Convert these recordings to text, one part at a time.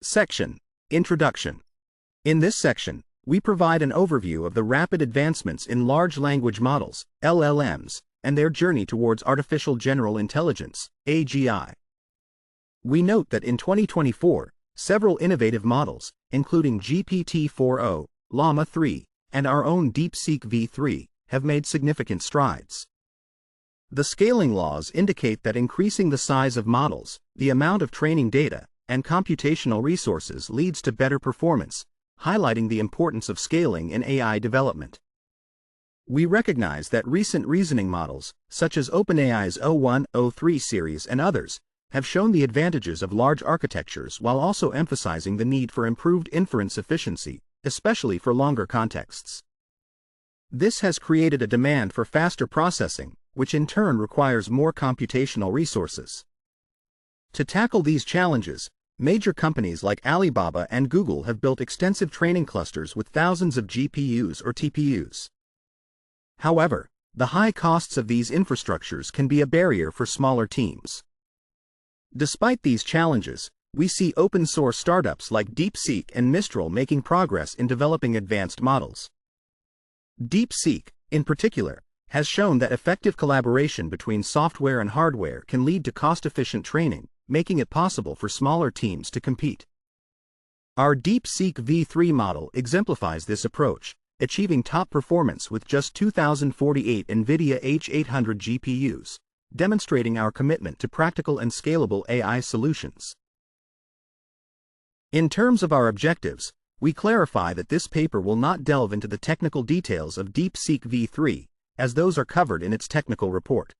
Section: Introduction. In this section, we provide an overview of the rapid advancements in large language models, LLMs, and their journey towards artificial general intelligence, AGI. We note that in 2024, several innovative models, including GPT-4o, Llama 3, and our own DeepSeek-V3, have made significant strides. The scaling laws indicate that increasing the size of models, the amount of training data, and computational resources leads to better performance, highlighting the importance of scaling in AI development. We recognize that recent reasoning models, such as OpenAI's o1, o3 series and others, have shown the advantages of large architectures while also emphasizing the need for improved inference efficiency, especially for longer contexts. This has created a demand for faster processing, which in turn requires more computational resources. To tackle these challenges, major companies like Alibaba and Google have built extensive training clusters with thousands of GPUs or TPUs. However, the high costs of these infrastructures can be a barrier for smaller teams. Despite these challenges, we see open-source startups like DeepSeek and Mistral making progress in developing advanced models. DeepSeek, in particular, has shown that effective collaboration between software and hardware can lead to cost-efficient training, making it possible for smaller teams to compete. Our DeepSeek-V3 model exemplifies this approach, achieving top performance with just 2048 NVIDIA H800 GPUs, demonstrating our commitment to practical and scalable AI solutions. In terms of our objectives, we clarify that this paper will not delve into the technical details of DeepSeek-V3, as those are covered in its technical report.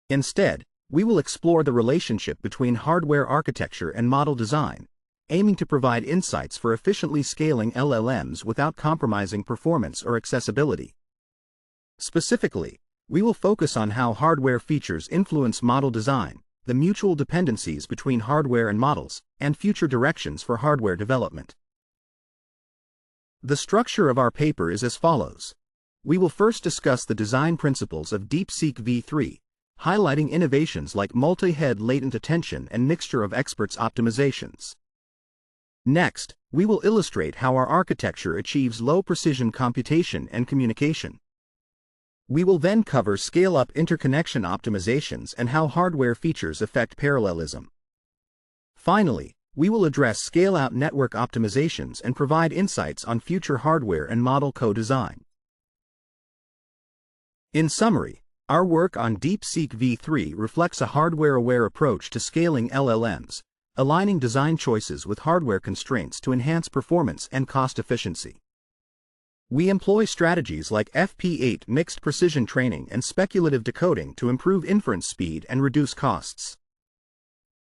Instead, we will explore the relationship between hardware architecture and model design, aiming to provide insights for efficiently scaling LLMs without compromising performance or accessibility. Specifically, we will focus on how hardware features influence model design, the mutual dependencies between hardware and models, and future directions for hardware development. The structure of our paper is as follows. We will first discuss the design principles of DeepSeek-V3, highlighting innovations like multi-head latent attention and mixture of experts optimizations. Next, we will illustrate how our architecture achieves low-precision computation and communication. We will then cover scale-up interconnection optimizations and how hardware features affect parallelism. Finally, we will address scale-out network optimizations and provide insights on future hardware and model co-design. In summary, our work on DeepSeek-V3 reflects a hardware-aware approach to scaling LLMs, aligning design choices with hardware constraints to enhance performance and cost efficiency. We employ strategies like FP8 mixed precision training and speculative decoding to improve inference speed and reduce costs.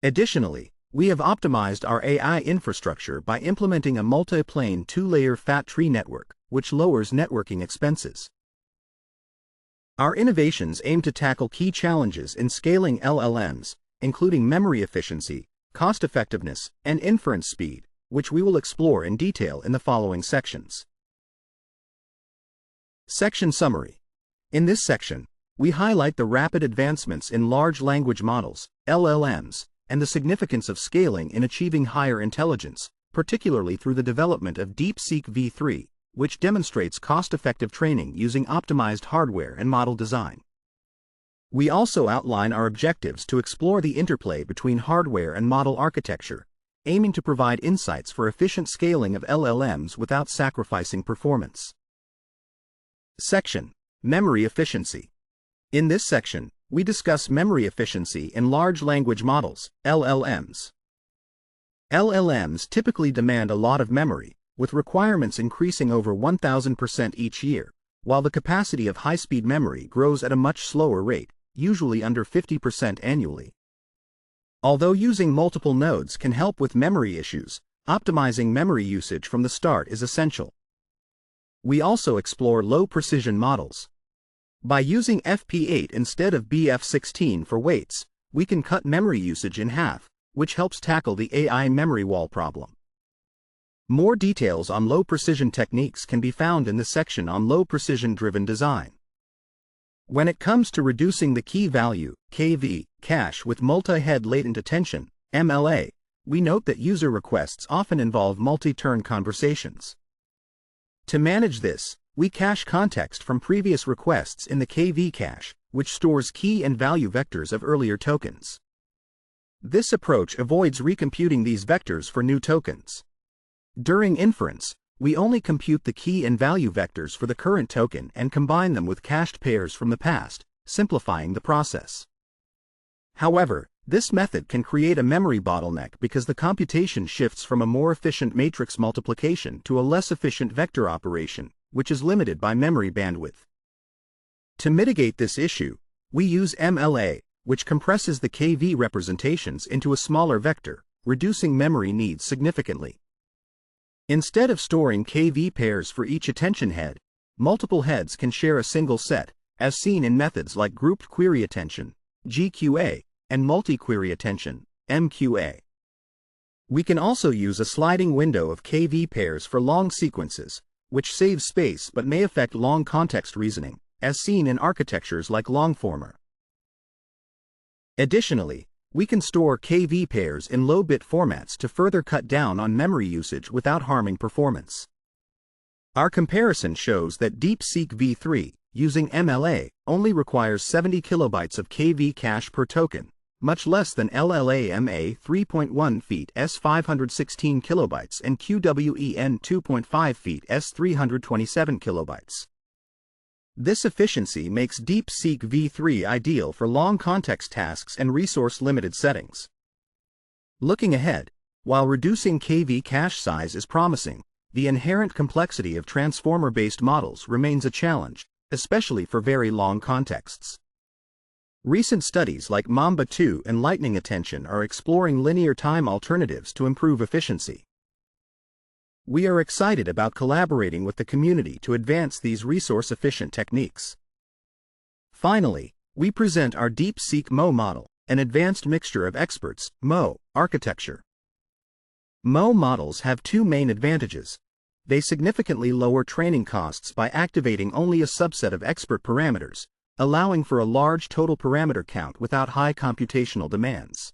Additionally, we have optimized our AI infrastructure by implementing a multi-plane two-layer fat tree network, which lowers networking expenses. Our innovations aim to tackle key challenges in scaling LLMs, including memory efficiency, cost-effectiveness, and inference speed, which we will explore in detail in the following sections. Section Summary. In this section, we highlight the rapid advancements in large language models, LLMs, and the significance of scaling in achieving higher intelligence, particularly through the development of DeepSeek-V3, which demonstrates cost-effective training using optimized hardware and model design. We also outline our objectives to explore the interplay between hardware and model architecture, aiming to provide insights for efficient scaling of LLMs without sacrificing performance. Section: Memory Efficiency. In this section, we discuss memory efficiency in large language models, LLMs. LLMs typically demand a lot of memory, with requirements increasing over 1,000% each year, while the capacity of high-speed memory grows at a much slower rate, usually under 50% annually. Although using multiple nodes can help with memory issues, optimizing memory usage from the start is essential. We also explore low-precision models. By using FP8 instead of BF16 for weights, we can cut memory usage in half, which helps tackle the AI memory wall problem. More details on low-precision techniques can be found in the section on low-precision-driven design. When it comes to reducing the key value, KV, cache with multi-head latent attention, MLA, we note that user requests often involve multi-turn conversations. To manage this, we cache context from previous requests in the KV cache, which stores key and value vectors of earlier tokens. This approach avoids recomputing these vectors for new tokens. During inference, we only compute the key and value vectors for the current token and combine them with cached pairs from the past, simplifying the process. However, this method can create a memory bottleneck because the computation shifts from a more efficient matrix multiplication to a less efficient vector operation, which is limited by memory bandwidth. To mitigate this issue, we use MLA, which compresses the KV representations into a smaller vector, reducing memory needs significantly. Instead of storing KV pairs for each attention head, multiple heads can share a single set, as seen in methods like grouped query attention, GQA, and multi-query attention, MQA. We can also use a sliding window of KV pairs for long sequences, which saves space but may affect long context reasoning, as seen in architectures like Longformer. Additionally, we can store KV pairs in low-bit formats to further cut down on memory usage without harming performance. Our comparison shows that DeepSeek-V3, using MLA, only requires 70 kilobytes of KV cache per token, much less than LLaMA 3.1 feet s 516 kilobytes and QWEN 2.5 feet s 327 kilobytes. This efficiency makes DeepSeek-V3 ideal for long context tasks and resource-limited settings. Looking ahead, while reducing KV cache size is promising, the inherent complexity of transformer-based models remains a challenge, especially for very long contexts. Recent studies like Mamba 2 and Lightning Attention are exploring linear time alternatives to improve efficiency. We are excited about collaborating with the community to advance these resource-efficient techniques. Finally, we present our DeepSeek-Mo model, an advanced mixture of experts, Mo, architecture. Mo models have two main advantages. They significantly lower training costs by activating only a subset of expert parameters, allowing for a large total parameter count without high computational demands.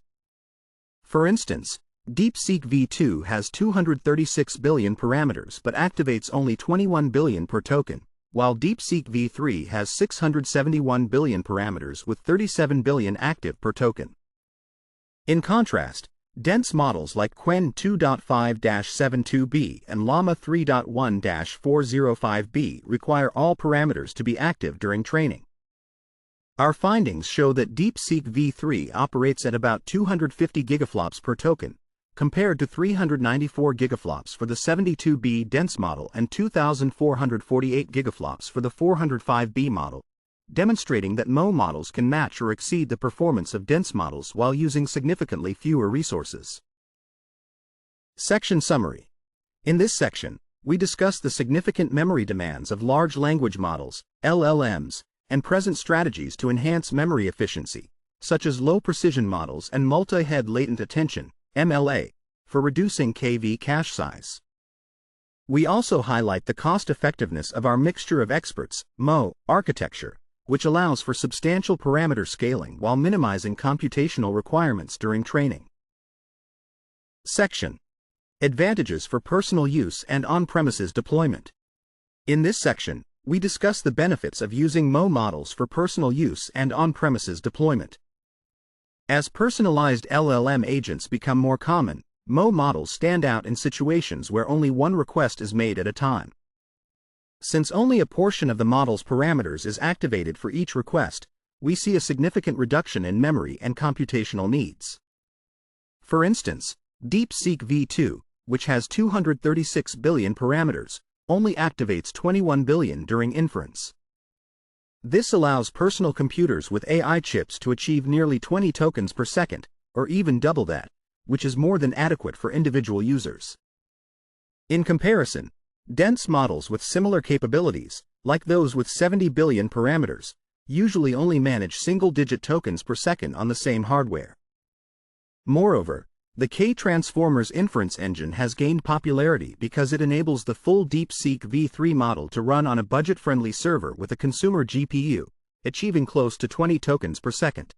For instance, DeepSeek-V2 has 236 billion parameters but activates only 21 billion per token, while DeepSeek-V3 has 671 billion parameters with 37 billion active per token. In contrast, dense models like Qwen 2.5-72b and Llama 3.1-405b require all parameters to be active during training. Our findings show that DeepSeek-V3 operates at about 250 gigaflops per token, compared to 394 gigaflops for the 72B dense model and 2,448 gigaflops for the 405B model, demonstrating that Mo models can match or exceed the performance of dense models while using significantly fewer resources. Section Summary. In this section, we discuss the significant memory demands of large language models, LLMs, and present strategies to enhance memory efficiency, such as low-precision models and multi-head latent attention, MLA, for reducing KV cache size. We also highlight the cost-effectiveness of our mixture of experts, Mo, architecture, which allows for substantial parameter scaling while minimizing computational requirements during training. Section: Advantages for personal use and on-premises deployment. In this section, we discuss the benefits of using Mo models for personal use and on-premises deployment. As personalized LLM agents become more common, Mo models stand out in situations where only one request is made at a time. Since only a portion of the model's parameters is activated for each request, we see a significant reduction in memory and computational needs. For instance, DeepSeek-V2, which has 236 billion parameters, only activates 21 billion during inference. This allows personal computers with AI chips to achieve nearly 20 tokens per second, or even double that, which is more than adequate for individual users. In comparison, dense models with similar capabilities, like those with 70 billion parameters, usually only manage single-digit tokens per second on the same hardware. Moreover, the K-Transformers inference engine has gained popularity because it enables the full DeepSeek-V3 model to run on a budget-friendly server with a consumer GPU, achieving close to 20 tokens per second.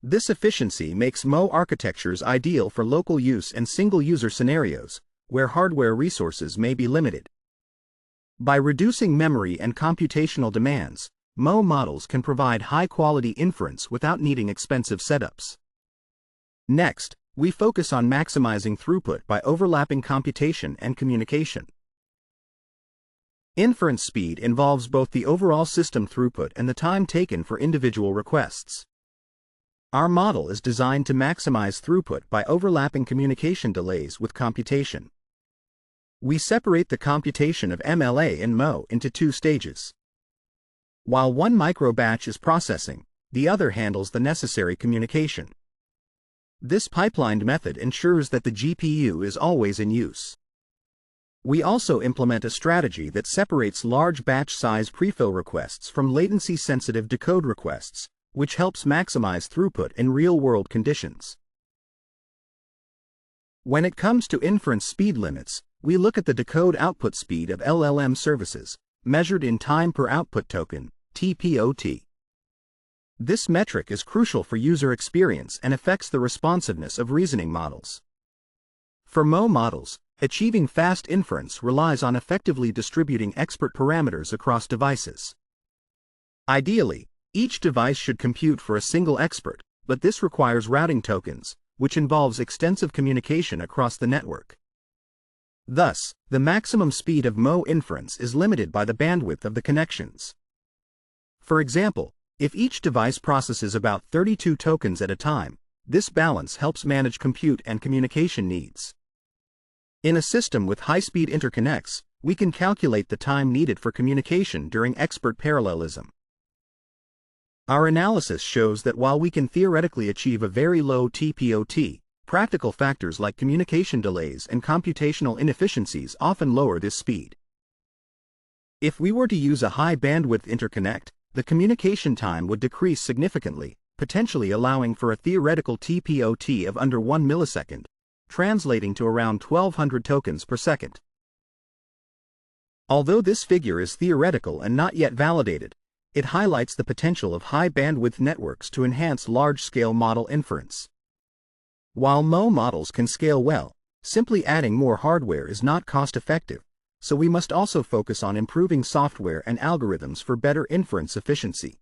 This efficiency makes MO architectures ideal for local use and single-user scenarios, where hardware resources may be limited. By reducing memory and computational demands, MO models can provide high-quality inference without needing expensive setups. Next, we focus on maximizing throughput by overlapping computation and communication. Inference speed involves both the overall system throughput and the time taken for individual requests. Our model is designed to maximize throughput by overlapping communication delays with computation. We separate the computation of MLA and MO into two stages. While one microbatch is processing, the other handles the necessary communication. This pipelined method ensures that the GPU is always in use. We also implement a strategy that separates large batch size prefill requests from latency-sensitive decode requests, which helps maximize throughput in real-world conditions. When it comes to inference speed limits, we look at the decode output speed of LLM services, measured in time per output token, TPOT. This metric is crucial for user experience and affects the responsiveness of reasoning models. For MO models, achieving fast inference relies on effectively distributing expert parameters across devices. Ideally, each device should compute for a single expert, but this requires routing tokens, which involves extensive communication across the network. Thus, the maximum speed of MO inference is limited by the bandwidth of the connections. For example, if each device processes about 32 tokens at a time, this balance helps manage compute and communication needs. In a system with high-speed interconnects, we can calculate the time needed for communication during expert parallelism. Our analysis shows that while we can theoretically achieve a very low TPOT, practical factors like communication delays and computational inefficiencies often lower this speed. If we were to use a high-bandwidth interconnect, the communication time would decrease significantly, potentially allowing for a theoretical TPOT of under 1 millisecond, translating to around 1200 tokens per second. Although this figure is theoretical and not yet validated, it highlights the potential of high-bandwidth networks to enhance large-scale model inference. While MO models can scale well, simply adding more hardware is not cost-effective, so we must also focus on improving software and algorithms for better inference efficiency.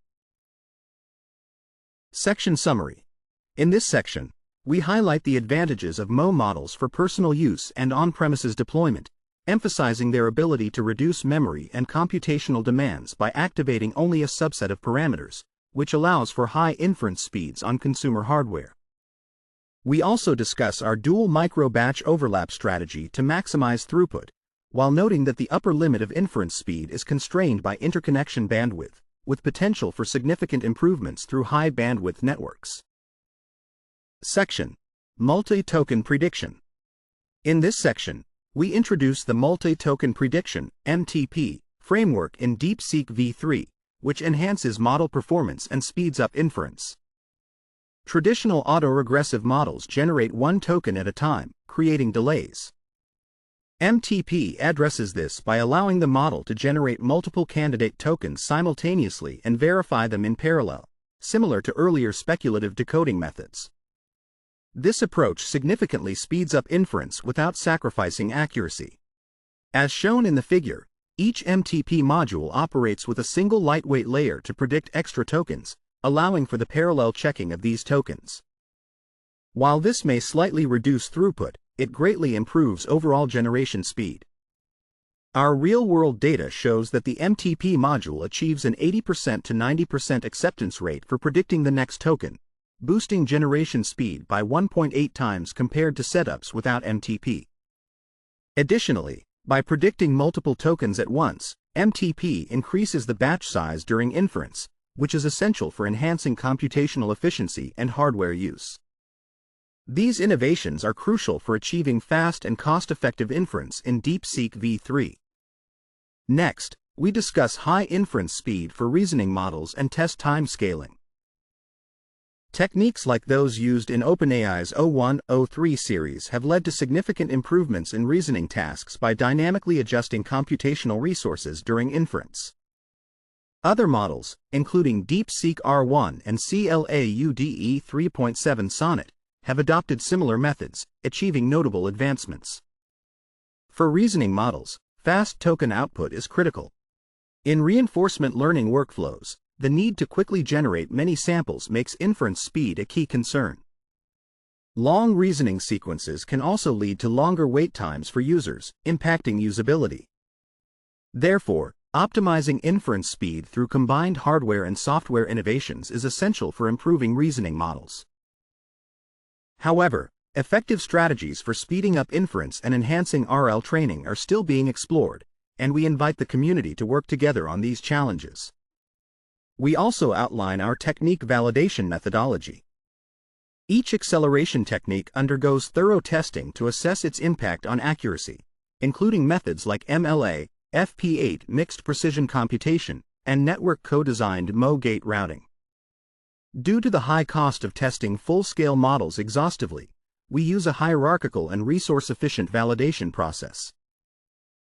Section Summary. In this section, we highlight the advantages of MO models for personal use and on-premises deployment, emphasizing their ability to reduce memory and computational demands by activating only a subset of parameters, which allows for high inference speeds on consumer hardware. We also discuss our dual micro-batch overlap strategy to maximize throughput, while noting that the upper limit of inference speed is constrained by interconnection bandwidth, with potential for significant improvements through high-bandwidth networks. Section: Multi-Token Prediction. In this section, we introduce the Multi-Token Prediction (MTP) framework in DeepSeek-V3, which enhances model performance and speeds up inference. Traditional autoregressive models generate one token at a time, creating delays. MTP addresses this by allowing the model to generate multiple candidate tokens simultaneously and verify them in parallel, similar to earlier speculative decoding methods. This approach significantly speeds up inference without sacrificing accuracy. As shown in the figure, each MTP module operates with a single lightweight layer to predict extra tokens, allowing for the parallel checking of these tokens. While this may slightly reduce throughput, it greatly improves overall generation speed. Our real-world data shows that the MTP module achieves an 80% to 90% acceptance rate for predicting the next token, boosting generation speed by 1.8 times compared to setups without MTP. Additionally, by predicting multiple tokens at once, MTP increases the batch size during inference, which is essential for enhancing computational efficiency and hardware use. These innovations are crucial for achieving fast and cost-effective inference in DeepSeek-V3. Next, we discuss high inference speed for reasoning models and test time scaling. Techniques like those used in OpenAI's o1-o3 series have led to significant improvements in reasoning tasks by dynamically adjusting computational resources during inference. Other models, including DeepSeek-R1 and CLAUDE 3.7 Sonnet, have adopted similar methods, achieving notable advancements. For reasoning models, fast token output is critical. In reinforcement learning workflows, the need to quickly generate many samples makes inference speed a key concern. Long reasoning sequences can also lead to longer wait times for users, impacting usability. Therefore, optimizing inference speed through combined hardware and software innovations is essential for improving reasoning models. However, effective strategies for speeding up inference and enhancing RL training are still being explored, and we invite the community to work together on these challenges. We also outline our technique validation methodology. Each acceleration technique undergoes thorough testing to assess its impact on accuracy, including methods like MLA, FP8 mixed precision computation, and network co-designed Mo-gate routing. Due to the high cost of testing full-scale models exhaustively, we use a hierarchical and resource-efficient validation process.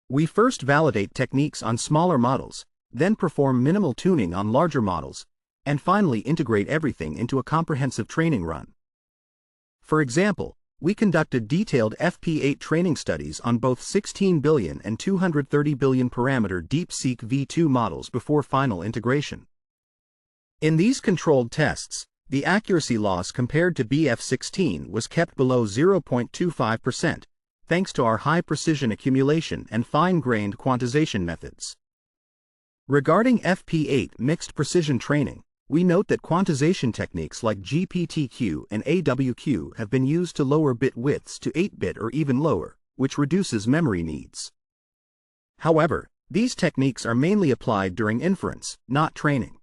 We first validate techniques on smaller models, then perform minimal tuning on larger models, and finally integrate everything into a comprehensive training run. For example, we conducted detailed FP8 training studies on both 16 billion and 230 billion parameter DeepSeek-V3 models before final integration. In these controlled tests, the accuracy loss compared to BF16 was kept below 0.25%, thanks to our high-precision accumulation and fine-grained quantization methods. Regarding FP8 mixed precision training, we note that quantization techniques like GPTQ and AWQ have been used to lower bit widths to 8-bit or even lower, which reduces memory needs. However, these techniques are mainly applied during inference, not training.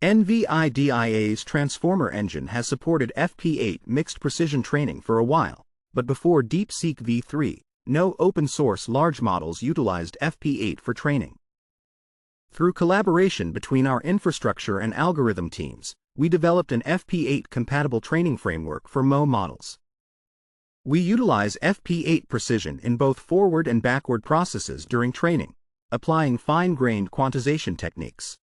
NVIDIA's transformer engine has supported FP8 mixed precision training for a while, but before DeepSeek-V3, no open-source large models utilized FP8 for training. Through collaboration between our infrastructure and algorithm teams, we developed an FP8-compatible training framework for Mo models. We utilize FP8 precision in both forward and backward processes during training, applying fine-grained quantization techniques.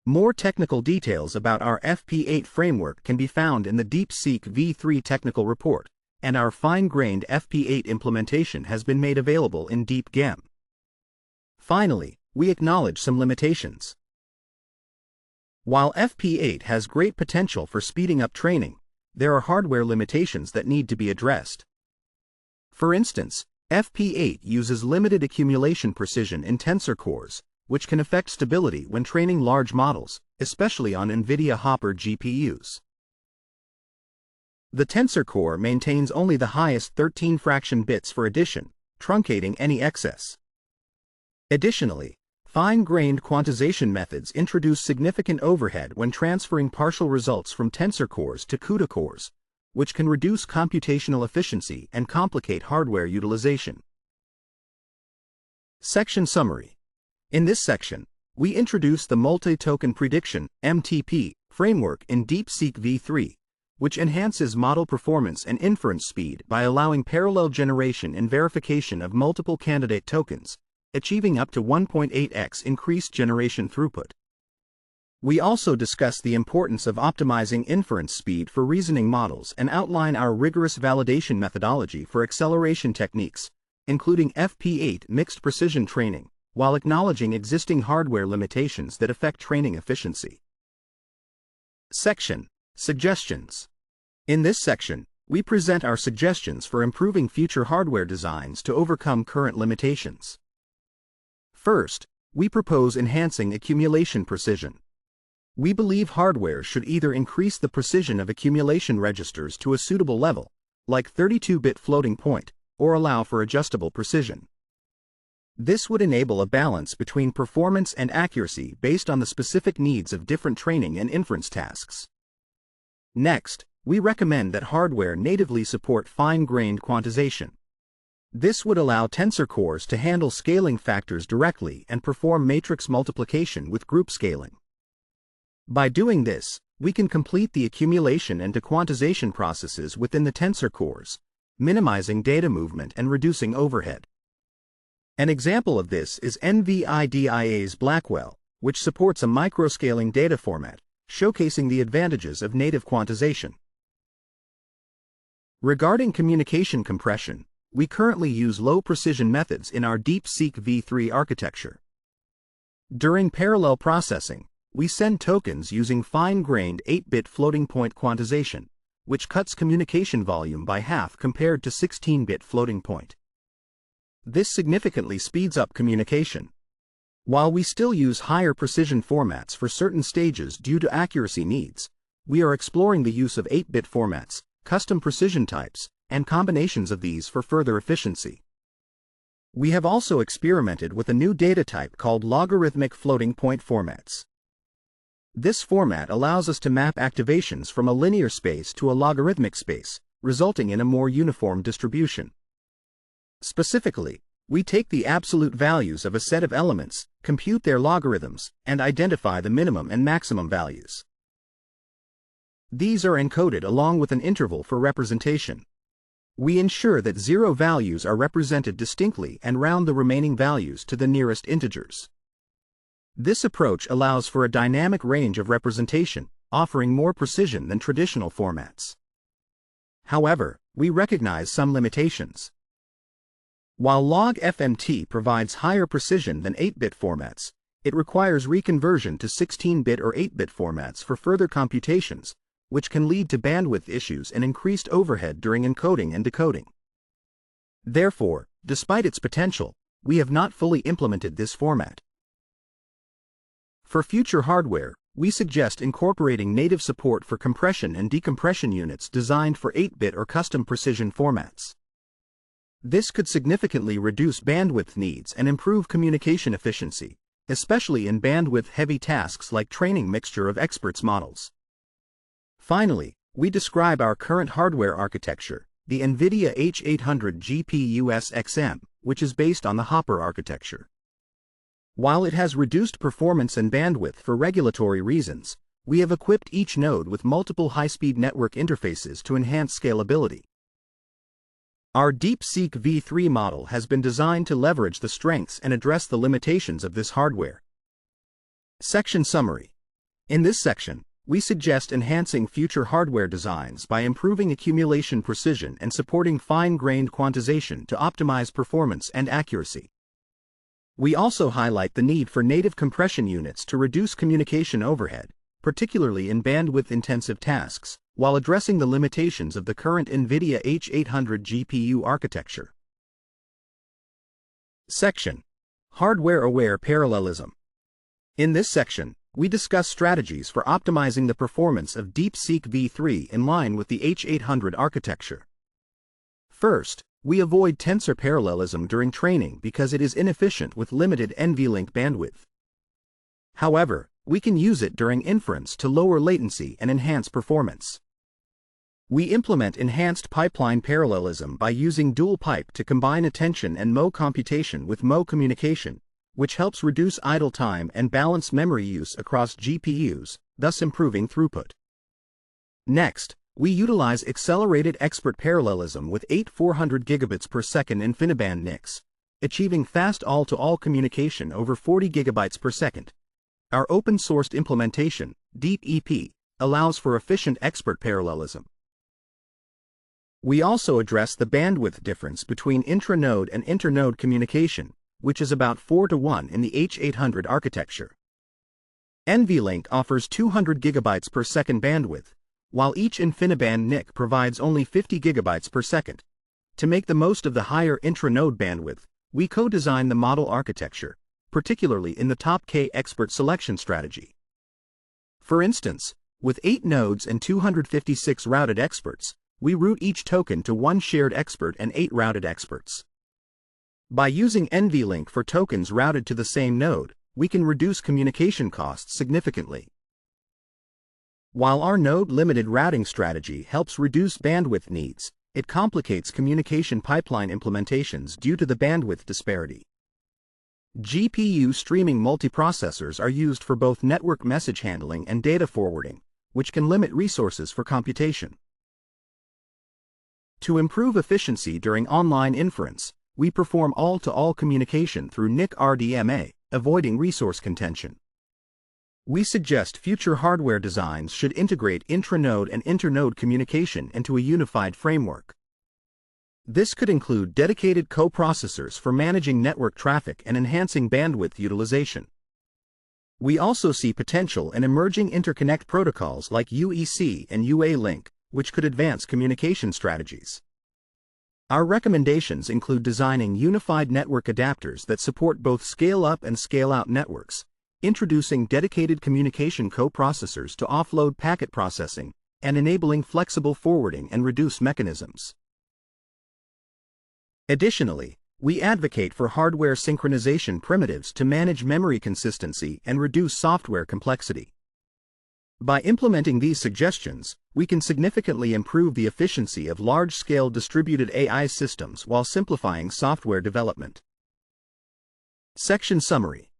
More technical details about our FP8 framework can be found in the DeepSeek-V3 technical report, and our fine-grained FP8 implementation has been made available in DeepGem. Finally, we acknowledge some limitations. While FP8 has great potential for speeding up training, there are hardware limitations that need to be addressed. For instance, FP8 uses limited accumulation precision in tensor cores, which can affect stability when training large models, especially on NVIDIA Hopper GPUs. The tensor core maintains only the highest 13 fraction bits for addition, truncating any excess. Additionally, fine-grained quantization methods introduce significant overhead when transferring partial results from tensor cores to CUDA cores, which can reduce computational efficiency and complicate hardware utilization. Section Summary. In this section, we introduce the Multi-Token Prediction (MTP) framework in DeepSeek-V3, which enhances model performance and inference speed by allowing parallel generation and verification of multiple candidate tokens, achieving up to 1.8x increased generation throughput. We also discuss the importance of optimizing inference speed for reasoning models and outline our rigorous validation methodology for acceleration techniques, including FP8 mixed precision training, while acknowledging existing hardware limitations that affect training efficiency. Section: Suggestions. In this section, we present our suggestions for improving future hardware designs to overcome current limitations. First, we propose enhancing accumulation precision. We believe hardware should either increase the precision of accumulation registers to a suitable level, like 32-bit floating point, or allow for adjustable precision. This would enable a balance between performance and accuracy based on the specific needs of different training and inference tasks. Next, we recommend that hardware natively support fine-grained quantization. This would allow tensor cores to handle scaling factors directly and perform matrix multiplication with group scaling. By doing this, we can complete the accumulation and dequantization processes within the tensor cores, minimizing data movement and reducing overhead. An example of this is NVIDIA's Blackwell, which supports a microscaling data format, showcasing the advantages of native quantization. Regarding communication compression, we currently use low-precision methods in our DeepSeek-V3 architecture. During parallel processing, we send tokens using fine-grained 8-bit floating-point quantization, which cuts communication volume by half compared to 16-bit floating-point. This significantly speeds up communication. While we still use higher precision formats for certain stages due to accuracy needs, we are exploring the use of 8-bit formats, custom precision types, and combinations of these for further efficiency. We have also experimented with a new data type called logarithmic floating-point formats. This format allows us to map activations from a linear space to a logarithmic space, resulting in a more uniform distribution. Specifically, we take the absolute values of a set of elements, compute their logarithms, and identify the minimum and maximum values. These are encoded along with an interval for representation. We ensure that zero values are represented distinctly and round the remaining values to the nearest integers. This approach allows for a dynamic range of representation, offering more precision than traditional formats. However, we recognize some limitations. While log-FMT provides higher precision than 8-bit formats, it requires reconversion to 16-bit or 8-bit formats for further computations, which can lead to bandwidth issues and increased overhead during encoding and decoding. Therefore, despite its potential, we have not fully implemented this format. For future hardware, we suggest incorporating native support for compression and decompression units designed for 8-bit or custom precision formats. This could significantly reduce bandwidth needs and improve communication efficiency, especially in bandwidth-heavy tasks like training mixture of experts models. Finally, we describe our current hardware architecture, the NVIDIA H800 GPU-XM, which is based on the Hopper architecture. While it has reduced performance and bandwidth for regulatory reasons, we have equipped each node with multiple high-speed network interfaces to enhance scalability. Our DeepSeek-V3 model has been designed to leverage the strengths and address the limitations of this hardware. Section Summary. In this section, we suggest enhancing future hardware designs by improving accumulation precision and supporting fine-grained quantization to optimize performance and accuracy. We also highlight the need for native compression units to reduce communication overhead, particularly in bandwidth-intensive tasks, while addressing the limitations of the current NVIDIA H800 GPU architecture. Section: Hardware-Aware Parallelism. In this section, we discuss strategies for optimizing the performance of DeepSeek-V3 in line with the H800 architecture. First, we avoid tensor parallelism during training because it is inefficient with limited NVLink bandwidth. However, we can use it during inference to lower latency and enhance performance. We implement enhanced pipeline parallelism by using dual pipe to combine attention and MO computation with MO communication, which helps reduce idle time and balance memory use across GPUs, thus improving throughput. Next, we utilize accelerated expert parallelism with 8 400 gigabits per second InfiniBand NICs, achieving fast all-to-all communication over 40 gigabytes per second. Our open-sourced implementation, DeepEP, allows for efficient expert parallelism. We also address the bandwidth difference between intranode and internode communication, which is about 4:1 in the H800 architecture. NVLink offers 200 gigabytes per second bandwidth, while each InfiniBand NIC provides only 50 gigabytes per second. To make the most of the higher intranode bandwidth, we co-design the model architecture, particularly in the top K expert selection strategy. For instance, with 8 nodes and 256 routed experts, we route each token to one shared expert and 8 routed experts. By using NVLink for tokens routed to the same node, we can reduce communication costs significantly. While our node-limited routing strategy helps reduce bandwidth needs, it complicates communication pipeline implementations due to the bandwidth disparity. GPU streaming multiprocessors are used for both network message handling and data forwarding, which can limit resources for computation. To improve efficiency during online inference, we perform all-to-all communication through NIC RDMA, avoiding resource contention. We suggest future hardware designs should integrate intranode and internode communication into a unified framework. This could include dedicated coprocessors for managing network traffic and enhancing bandwidth utilization. We also see potential in emerging interconnect protocols like UEC and UA-Link, which could advance communication strategies. Our recommendations include designing unified network adapters that support both scale-up and scale-out networks, introducing dedicated communication coprocessors to offload packet processing, and enabling flexible forwarding and reduce mechanisms. Additionally, we advocate for hardware synchronization primitives to manage memory consistency and reduce software complexity. By implementing these suggestions, we can significantly improve the efficiency of large-scale distributed AI systems while simplifying software development. Section Summary.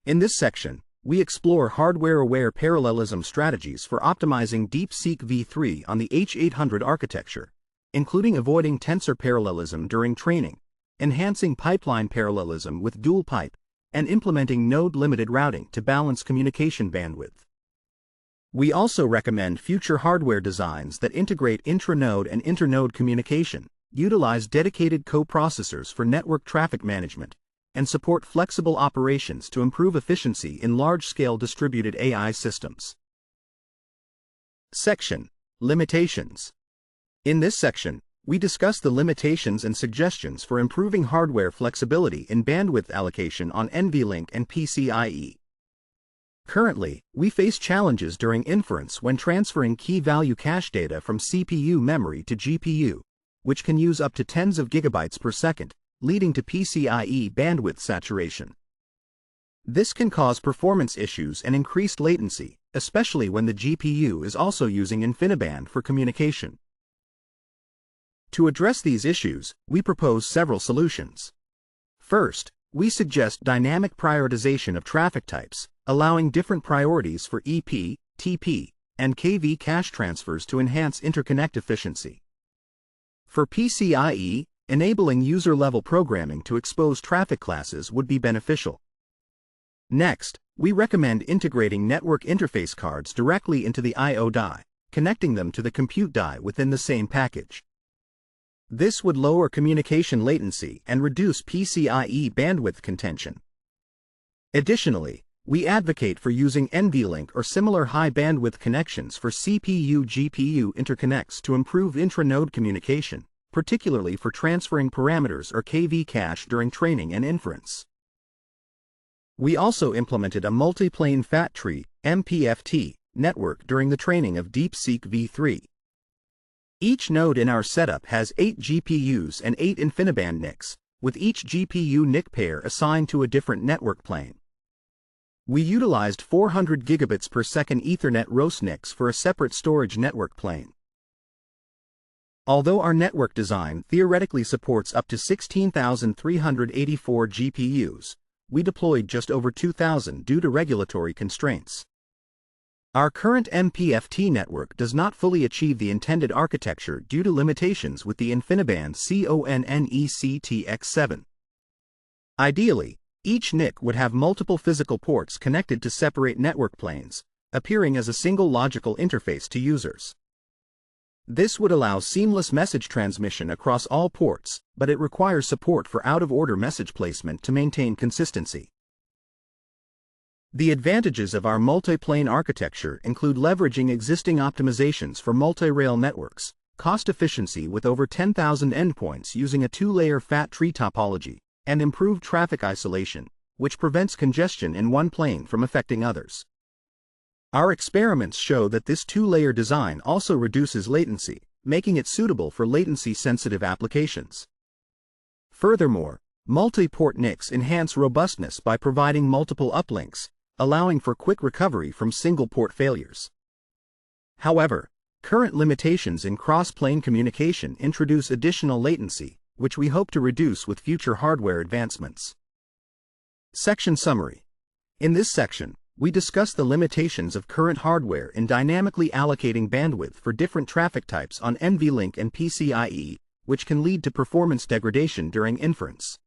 In this section, we explore hardware-aware parallelism strategies for optimizing DeepSeek-V3 on the H800 architecture, including avoiding tensor parallelism during training, enhancing pipeline parallelism with dual pipe, and implementing node-limited routing to balance communication bandwidth. We also recommend future hardware designs that integrate intranode and internode communication, utilize dedicated coprocessors for network traffic management, and support flexible operations to improve efficiency in large-scale distributed AI systems. Section: Limitations. In this section, we discuss the limitations and suggestions for improving hardware flexibility in bandwidth allocation on NVLink and PCIe. Currently, we face challenges during inference when transferring key-value cache data from CPU memory to GPU, which can use up to tens of gigabytes per second, leading to PCIe bandwidth saturation. This can cause performance issues and increased latency, especially when the GPU is also using InfiniBand for communication. To address these issues, we propose several solutions. First, we suggest dynamic prioritization of traffic types, allowing different priorities for EP, TP, and KV cache transfers to enhance interconnect efficiency. For PCIe, enabling user-level programming to expose traffic classes would be beneficial. Next, we recommend integrating network interface cards directly into the I/O die, connecting them to the compute die within the same package. This would lower communication latency and reduce PCIe bandwidth contention. Additionally, we advocate for using NVLink or similar high-bandwidth connections for CPU-GPU interconnects to improve intranode communication, particularly for transferring parameters or KV cache during training and inference. We also implemented a multi-plane fat tree (MPFT) network during the training of DeepSeek-V3. Each node in our setup has 8 GPUs and 8 InfiniBand NICs, with each GPU NIC pair assigned to a different network plane. We utilized 400 gigabits per second Ethernet ROS NICs for a separate storage network plane. Although our network design theoretically supports up to 16,384 GPUs, we deployed just over 2,000 due to regulatory constraints. Our current MPFT network does not fully achieve the intended architecture due to limitations with the InfiniBand CONNECTX7. Ideally, each NIC would have multiple physical ports connected to separate network planes, appearing as a single logical interface to users. This would allow seamless message transmission across all ports, but it requires support for out-of-order message placement to maintain consistency. The advantages of our multi-plane architecture include leveraging existing optimizations for multi-rail networks, cost efficiency with over 10,000 endpoints using a two-layer fat tree topology, and improved traffic isolation, which prevents congestion in one plane from affecting others. Our experiments show that this two-layer design also reduces latency, making it suitable for latency-sensitive applications. Furthermore, multi-port NICs enhance robustness by providing multiple uplinks, allowing for quick recovery from single-port failures. However, current limitations in cross-plane communication introduce additional latency, which we hope to reduce with future hardware advancements. Section Summary. In this section, we discuss the limitations of current hardware in dynamically allocating bandwidth for different traffic types on NVLink and PCIe, which can lead to performance degradation during inference.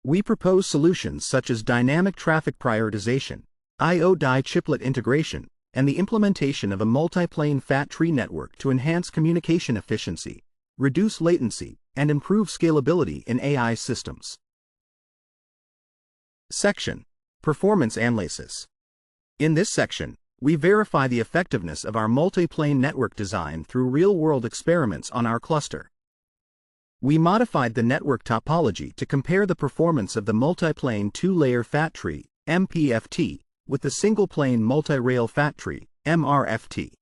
We propose solutions such as dynamic traffic prioritization, I/O-die chiplet integration, and the implementation of a multi-plane fat tree network to enhance communication efficiency, reduce latency, and improve scalability in AI systems. Section: Performance Analysis. In this section, we verify the effectiveness of our multi-plane network design through real-world experiments on our cluster. We modified the network topology to compare the performance of the multi-plane two-layer fat tree, MPFT, with the single-plane multi-rail fat tree, MRFT.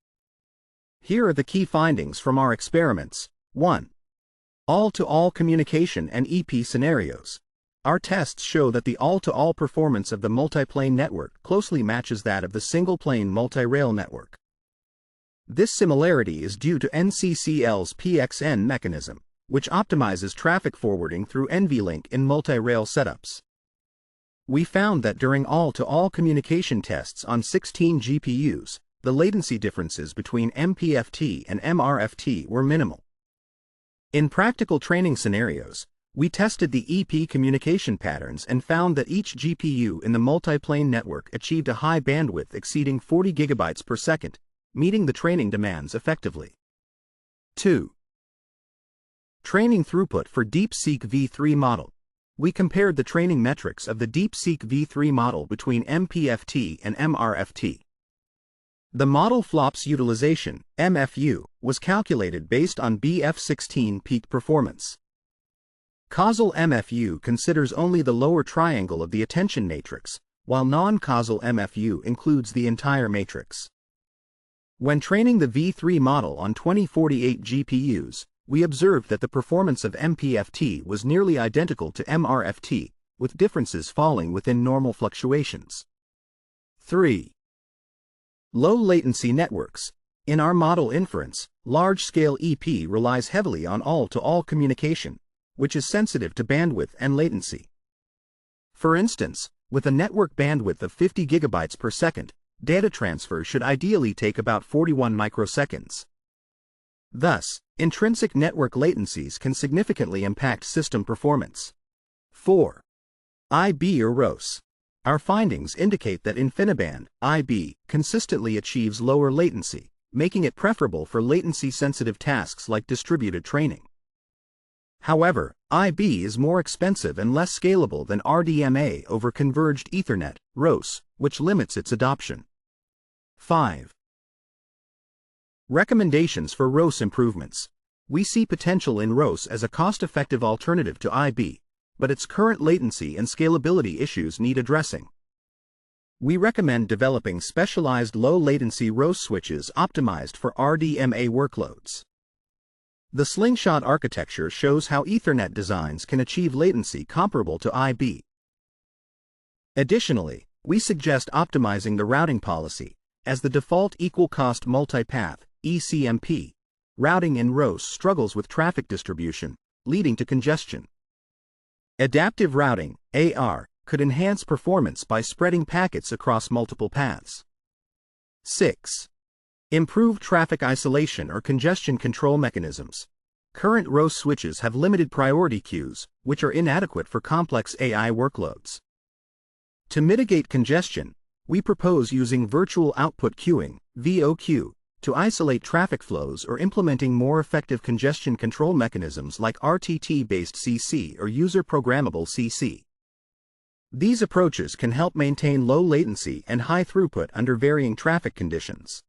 Here are the key findings from our experiments. 1. All-to-all communication and EP scenarios. Our tests show that the all-to-all performance of the multi-plane network closely matches that of the single-plane multi-rail network. This similarity is due to NCCL's PXN mechanism, which optimizes traffic forwarding through NVLink in multi-rail setups. We found that during all-to-all communication tests on 16 GPUs, the latency differences between MPFT and MRFT were minimal. In practical training scenarios, we tested the EP communication patterns and found that each GPU in the multi-plane network achieved a high bandwidth exceeding 40 GB per second, meeting the training demands effectively. 2. Training throughput for DeepSeek-V3 model. We compared the training metrics of the DeepSeek-V3 model between MPFT and MRFT. The model flops utilization, MFU, was calculated based on BF16 peak performance. Causal MFU considers only the lower triangle of the attention matrix, while non-causal MFU includes the entire matrix. When training the V3 model on 2048 GPUs, we observed that the performance of MPFT was nearly identical to MRFT, with differences falling within normal fluctuations. 3. Low latency networks. In our model inference, large-scale EP relies heavily on all-to-all communication, which is sensitive to bandwidth and latency. For instance, with a network bandwidth of 50 GB per second, data transfer should ideally take about 41 microseconds. Thus, intrinsic network latencies can significantly impact system performance. 4. IB or ROS. Our findings indicate that InfiniBand, IB, consistently achieves lower latency, making it preferable for latency-sensitive tasks like distributed training. However, IB is more expensive and less scalable than RDMA over Converged Ethernet, ROS, which limits its adoption. 5. Recommendations for ROS improvements. We see potential in ROS as a cost-effective alternative to IB, but its current latency and scalability issues need addressing. We recommend developing specialized low-latency ROS switches optimized for RDMA workloads. The slingshot architecture shows how Ethernet designs can achieve latency comparable to IB. Additionally, we suggest optimizing the routing policy, as the default equal-cost multipath, ECMP, routing in ROS struggles with traffic distribution, leading to congestion. Adaptive routing, AR, could enhance performance by spreading packets across multiple paths. 6. Improve traffic isolation or congestion control mechanisms. Current ROS switches have limited priority queues, which are inadequate for complex AI workloads. To mitigate congestion, we propose using virtual output queuing, VOQ, to isolate traffic flows or implementing more effective congestion control mechanisms like RTT-based CC or user-programmable CC. These approaches can help maintain low latency and high throughput under varying traffic conditions.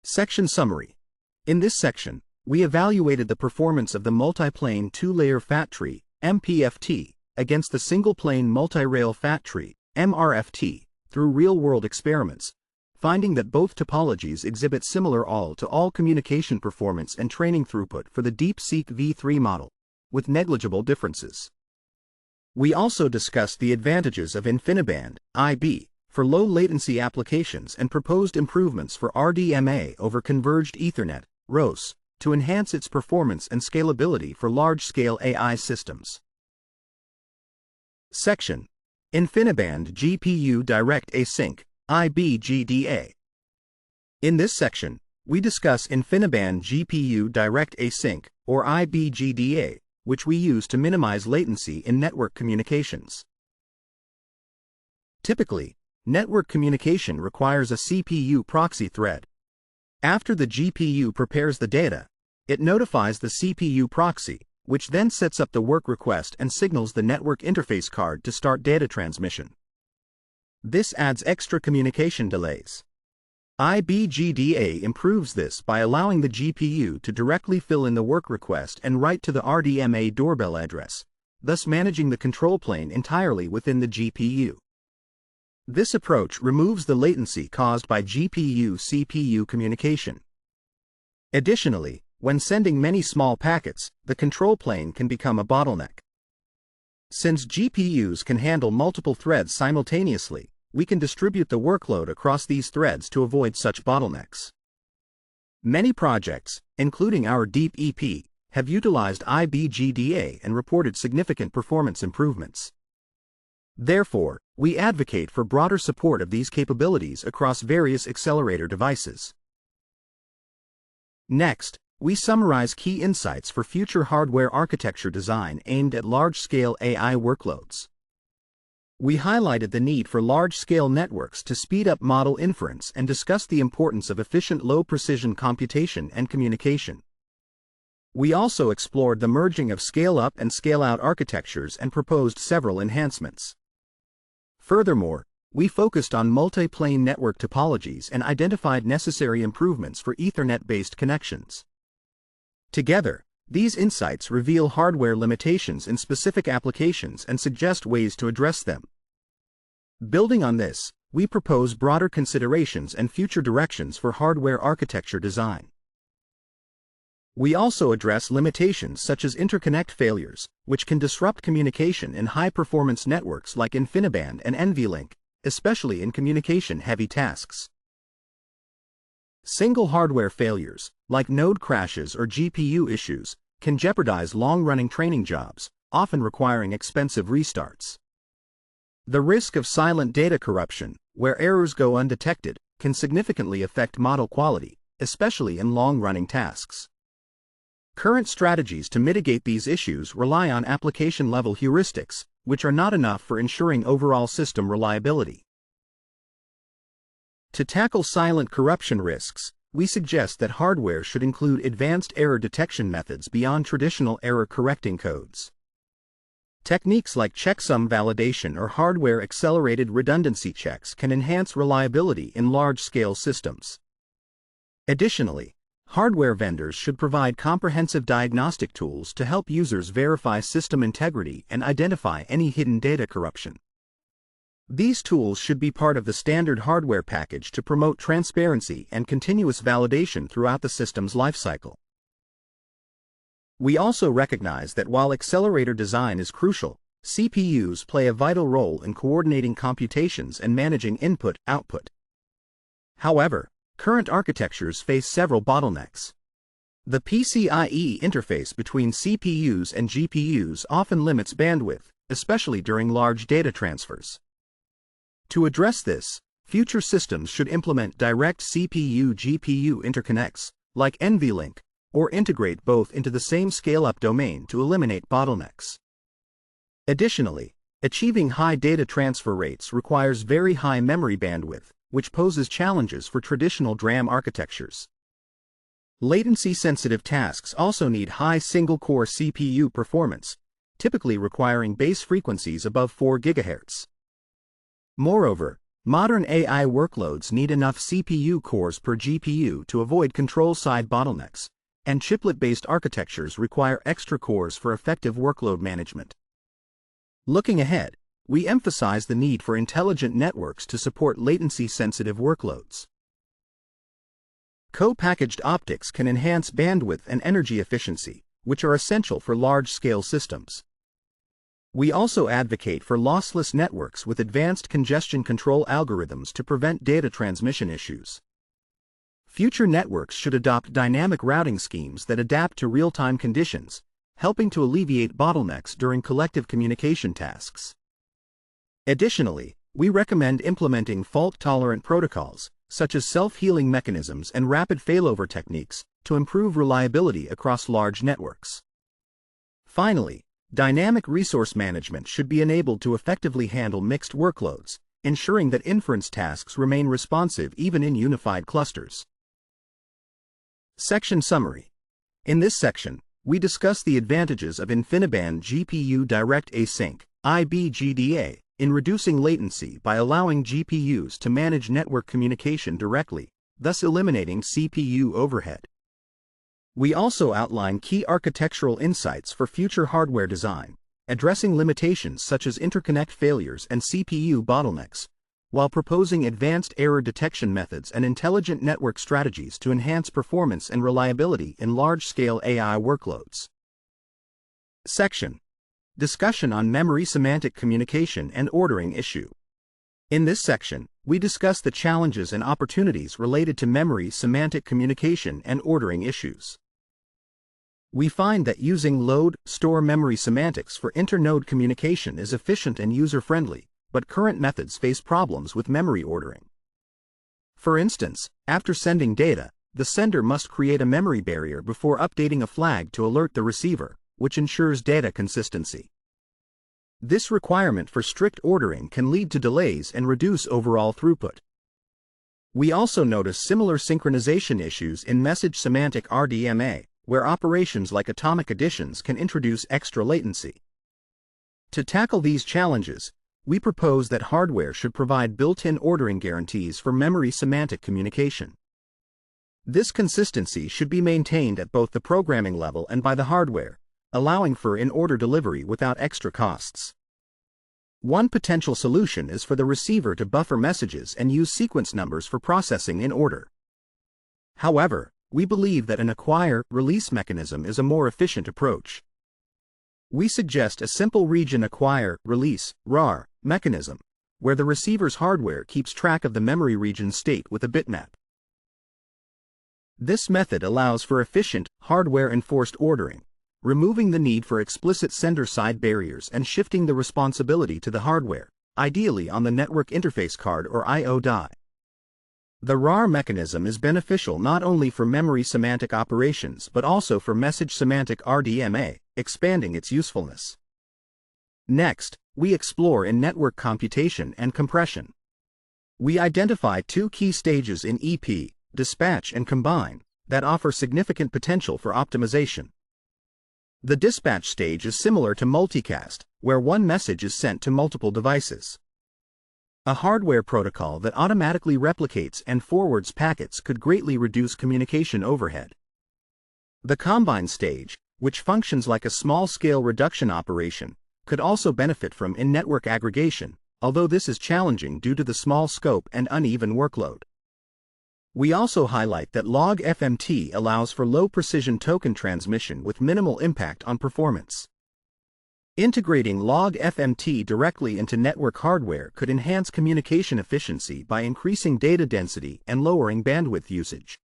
Section Summary. In this section, we evaluated the performance of the multi-plane two-layer fat tree, MPFT, against the single-plane multi-rail fat tree, MRFT, through real-world experiments, finding that both topologies exhibit similar all-to-all communication performance and training throughput for the DeepSeek-V3 model, with negligible differences. We also discussed the advantages of InfiniBand, IB, for low-latency applications and proposed improvements for RDMA over Converged Ethernet, ROS, to enhance its performance and scalability for large-scale AI systems. Section: InfiniBand GPU Direct Async, IBGDA. In this section, we discuss InfiniBand GPU Direct Async, or IBGDA, which we use to minimize latency in network communications. Typically, network communication requires a CPU proxy thread. After the GPU prepares the data, it notifies the CPU proxy, which then sets up the work request and signals the network interface card to start data transmission. This adds extra communication delays. IBGDA improves this by allowing the GPU to directly fill in the work request and write to the RDMA doorbell address, thus managing the control plane entirely within the GPU. This approach removes the latency caused by GPU-CPU communication. Additionally, when sending many small packets, the control plane can become a bottleneck. Since GPUs can handle multiple threads simultaneously, we can distribute the workload across these threads to avoid such bottlenecks. Many projects, including our DeepEP, have utilized IBGDA and reported significant performance improvements. Therefore, we advocate for broader support of these capabilities across various accelerator devices. Next, we summarize key insights for future hardware architecture design aimed at large-scale AI workloads. We highlighted the need for large-scale networks to speed up model inference and discussed the importance of efficient low-precision computation and communication. We also explored the merging of scale-up and scale-out architectures and proposed several enhancements. Furthermore, we focused on multi-plane network topologies and identified necessary improvements for Ethernet-based connections. Together, these insights reveal hardware limitations in specific applications and suggest ways to address them. Building on this, we propose broader considerations and future directions for hardware architecture design. We also address limitations such as interconnect failures, which can disrupt communication in high-performance networks like InfiniBand and NVLink, especially in communication-heavy tasks. Single hardware failures, like node crashes or GPU issues, can jeopardize long-running training jobs, often requiring expensive restarts. The risk of silent data corruption, where errors go undetected, can significantly affect model quality, especially in long-running tasks. Current strategies to mitigate these issues rely on application-level heuristics, which are not enough for ensuring overall system reliability. To tackle silent corruption risks, we suggest that hardware should include advanced error detection methods beyond traditional error-correcting codes. Techniques like checksum validation or hardware-accelerated redundancy checks can enhance reliability in large-scale systems. Additionally, hardware vendors should provide comprehensive diagnostic tools to help users verify system integrity and identify any hidden data corruption. These tools should be part of the standard hardware package to promote transparency and continuous validation throughout the system's lifecycle. We also recognize that while accelerator design is crucial, CPUs play a vital role in coordinating computations and managing input-output. However, current architectures face several bottlenecks. The PCIe interface between CPUs and GPUs often limits bandwidth, especially during large data transfers. To address this, future systems should implement direct CPU-GPU interconnects, like NVLink, or integrate both into the same scale-up domain to eliminate bottlenecks. Additionally, achieving high data transfer rates requires very high memory bandwidth, which poses challenges for traditional DRAM architectures. Latency-sensitive tasks also need high single-core CPU performance, typically requiring base frequencies above 4 GHz. Moreover, modern AI workloads need enough CPU cores per GPU to avoid control-side bottlenecks, and chiplet-based architectures require extra cores for effective workload management. Looking ahead, we emphasize the need for intelligent networks to support latency-sensitive workloads. Co-packaged optics can enhance bandwidth and energy efficiency, which are essential for large-scale systems. We also advocate for lossless networks with advanced congestion control algorithms to prevent data transmission issues. Future networks should adopt dynamic routing schemes that adapt to real-time conditions, helping to alleviate bottlenecks during collective communication tasks. Additionally, we recommend implementing fault-tolerant protocols, such as self-healing mechanisms and rapid failover techniques, to improve reliability across large networks. Finally, dynamic resource management should be enabled to effectively handle mixed workloads, ensuring that inference tasks remain responsive even in unified clusters. Section Summary. In this section, we discuss the advantages of InfiniBand GPU Direct Async (IBGDA) in reducing latency by allowing GPUs to manage network communication directly, thus eliminating CPU overhead. We also outline key architectural insights for future hardware design, addressing limitations such as interconnect failures and CPU bottlenecks, while proposing advanced error detection methods and intelligent network strategies to enhance performance and reliability in large-scale AI workloads. Section: Discussion on Memory Semantic Communication and Ordering Issue. In this section, we discuss the challenges and opportunities related to memory semantic communication and ordering issues. We find that using load-store memory semantics for inter-node communication is efficient and user-friendly, but current methods face problems with memory ordering. For instance, after sending data, the sender must create a memory barrier before updating a flag to alert the receiver, which ensures data consistency. This requirement for strict ordering can lead to delays and reduce overall throughput. We also notice similar synchronization issues in message semantic RDMA, where operations like atomic additions can introduce extra latency. To tackle these challenges, we propose that hardware should provide built-in ordering guarantees for memory semantic communication. This consistency should be maintained at both the programming level and by the hardware, allowing for in-order delivery without extra costs. One potential solution is for the receiver to buffer messages and use sequence numbers for processing in order. However, we believe that an acquire-release mechanism is a more efficient approach. We suggest a simple region acquire-release (RAR) mechanism, where the receiver's hardware keeps track of the memory region's state with a bitmap. This method allows for efficient, hardware-enforced ordering, removing the need for explicit sender-side barriers and shifting the responsibility to the hardware, ideally on the network interface card or I/O die. The RAR mechanism is beneficial not only for memory semantic operations but also for message semantic RDMA, expanding its usefulness. Next, we explore in-network computation and compression. We identify two key stages in EP, dispatch and combine, that offer significant potential for optimization. The dispatch stage is similar to multicast, where one message is sent to multiple devices. A hardware protocol that automatically replicates and forwards packets could greatly reduce communication overhead. The combine stage, which functions like a small-scale reduction operation, could also benefit from in-network aggregation, although this is challenging due to the small scope and uneven workload. We also highlight that log-FMT allows for low-precision token transmission with minimal impact on performance. Integrating log-FMT directly into network hardware could enhance communication efficiency by increasing data density and lowering bandwidth usage.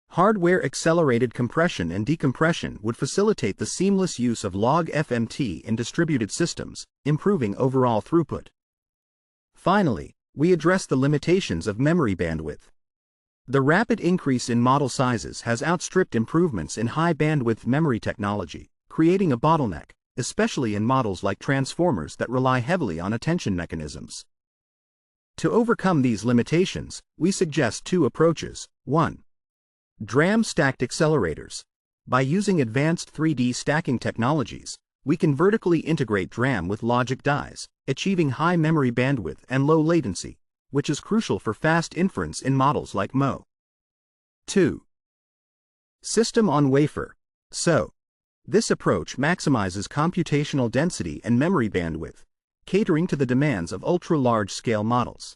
Hardware-accelerated compression and decompression would facilitate the seamless use of log-FMT in distributed systems, improving overall throughput. Finally, we address the limitations of memory bandwidth. The rapid increase in model sizes has outstripped improvements in high-bandwidth memory technology, creating a bottleneck, especially in models like transformers that rely heavily on attention mechanisms. To overcome these limitations, we suggest two approaches. 1. DRAM-stacked accelerators. By using advanced 3D stacking technologies, we can vertically integrate DRAM with logic dies, achieving high memory bandwidth and low latency, which is crucial for fast inference in models like MO. 2. System-on-wafer. SO. This approach maximizes computational density and memory bandwidth, catering to the demands of ultra-large-scale models.